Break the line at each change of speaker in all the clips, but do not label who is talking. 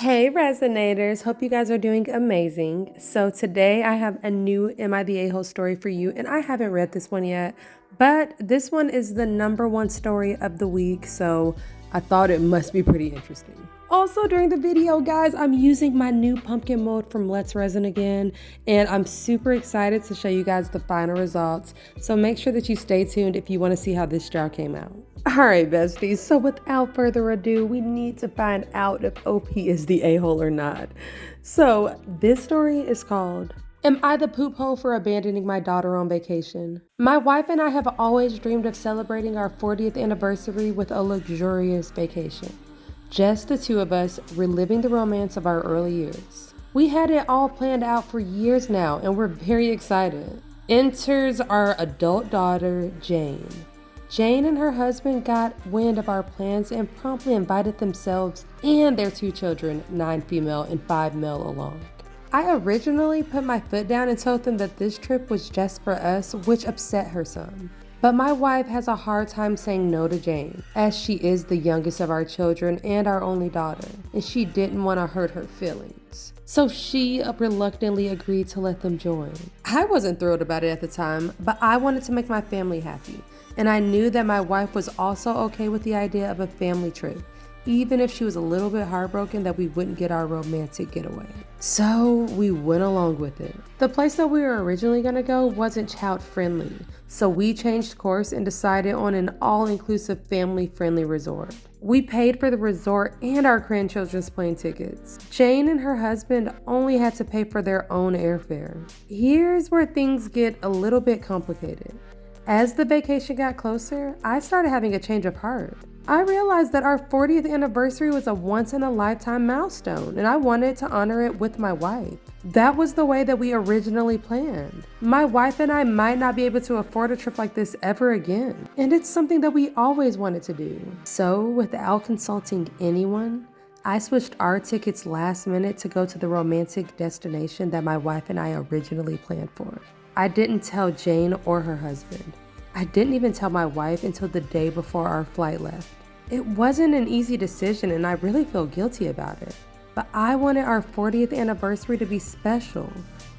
Hey Resinators, hope you guys are doing amazing. So today I have a new Am I the A-hole story for you, and I haven't read this one yet, but this one is the #1 story of the week, so I thought it must be pretty interesting. Also during the video, guys, I'm using my new pumpkin mold from Let's Resin again, and I'm super excited to show you guys the final results, so make sure that you stay tuned if you want to see how this jar came out. Alright besties, so without further ado, we need to find out if OP is the a-hole or not. So this story is called, Am I the poop hole for abandoning my daughter on vacation? My wife and I have always dreamed of celebrating our 40th anniversary with a luxurious vacation. Just the two of us, reliving the romance of our early years. We had it all planned out for years now, and we're very excited. Enters our adult daughter, Jane. Jane and her husband got wind of our plans and promptly invited themselves and their 2 children, 9 female and 5 male, along. I originally put my foot down and told them that this trip was just for us, which upset her some. But my wife has a hard time saying no to Jane, as she is the youngest of our children and our only daughter, and she didn't want to hurt her feelings. So she reluctantly agreed to let them join. I wasn't thrilled about it at the time, but I wanted to make my family happy. And I knew that my wife was also okay with the idea of a family trip, even if she was a little bit heartbroken that we wouldn't get our romantic getaway. So we went along with it. The place that we were originally gonna go wasn't child friendly, so we changed course and decided on an all-inclusive family-friendly resort. We paid for the resort and our grandchildren's plane tickets. Jane and her husband only had to pay for their own airfare. Here's where things get a little bit complicated. As the vacation got closer, I started having a change of heart. I realized that our 40th anniversary was a once-in-a-lifetime milestone, and I wanted to honor it with my wife. That was the way that we originally planned. My wife and I might not be able to afford a trip like this ever again, and it's something that we always wanted to do. So, without consulting anyone, I switched our tickets last minute to go to the romantic destination that my wife and I originally planned for. I didn't tell Jane or her husband. I didn't even tell my wife until the day before our flight left. It wasn't an easy decision, and I really feel guilty about it. But I wanted our 40th anniversary to be special,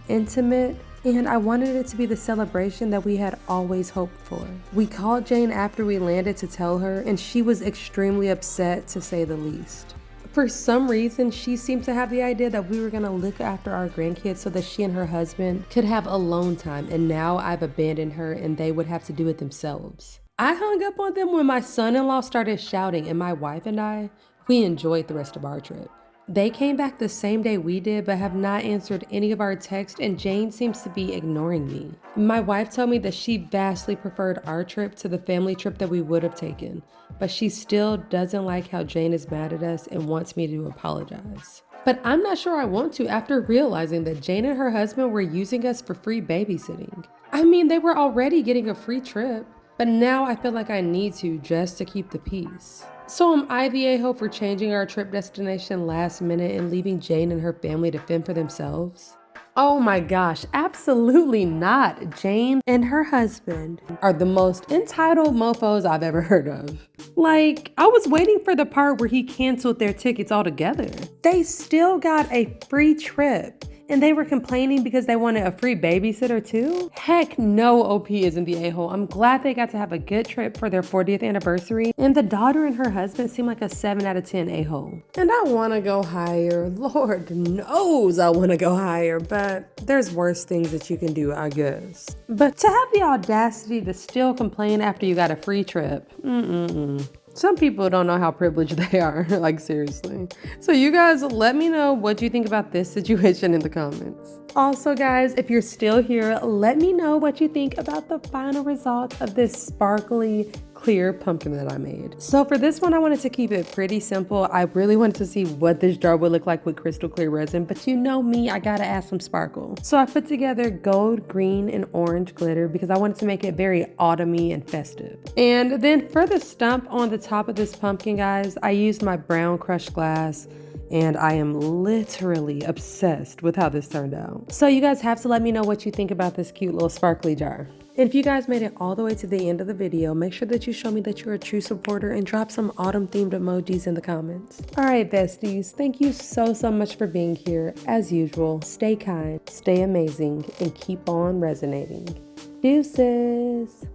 intimate, and I wanted it to be the celebration that we had always hoped for. We called Jane after we landed to tell her, and she was extremely upset, to say the least. For some reason, she seemed to have the idea that we were gonna look after our grandkids so that she and her husband could have alone time, and now I've abandoned her and they would have to do it themselves. I hung up on them when my son-in-law started shouting, and my wife and I, we enjoyed the rest of our trip. They came back the same day we did, but have not answered any of our texts, and Jane seems to be ignoring me. My wife told me that she vastly preferred our trip to the family trip that we would have taken, but she still doesn't like how Jane is mad at us and wants me to apologize. But I'm not sure I want to after realizing that Jane and her husband were using us for free babysitting. I mean, they were already getting a free trip, but now I feel like I need to just to keep the peace. So am I the a-hole for changing our trip destination last minute and leaving Jane and her family to fend for themselves? Oh my gosh, absolutely not. Jane and her husband are the most entitled mofos I've ever heard of. Like, I was waiting for the part where he canceled their tickets altogether. They still got a free trip. And they were complaining because they wanted a free babysitter too? Heck no, OP isn't the a-hole. I'm glad they got to have a good trip for their 40th anniversary, and the daughter and her husband seem like a 7 out of 10 a-hole. And I wanna go higher. Lord knows I wanna go higher, but there's worse things that you can do, I guess. But to have the audacity to still complain after you got a free trip, Some people don't know how privileged they are, like seriously. So you guys, let me know what you think about this situation in the comments. Also guys, if you're still here, let me know what you think about the final results of this sparkly, clear pumpkin that I made. So for this one, I wanted to keep it pretty simple. I really wanted to see what this jar would look like with crystal clear resin, but you know me, I gotta add some sparkle. So I put together gold, green, and orange glitter because I wanted to make it very autumny and festive. And then for the stump on the top of this pumpkin, guys, I used my brown crushed glass and I am literally obsessed with how this turned out. So you guys have to let me know what you think about this cute little sparkly jar. And if you guys made it all the way to the end of the video, make sure that you show me that you're a true supporter and drop some autumn themed emojis in the comments. All right, besties, thank you so much for being here. As usual, stay kind, stay amazing, and keep on resonating. Deuces.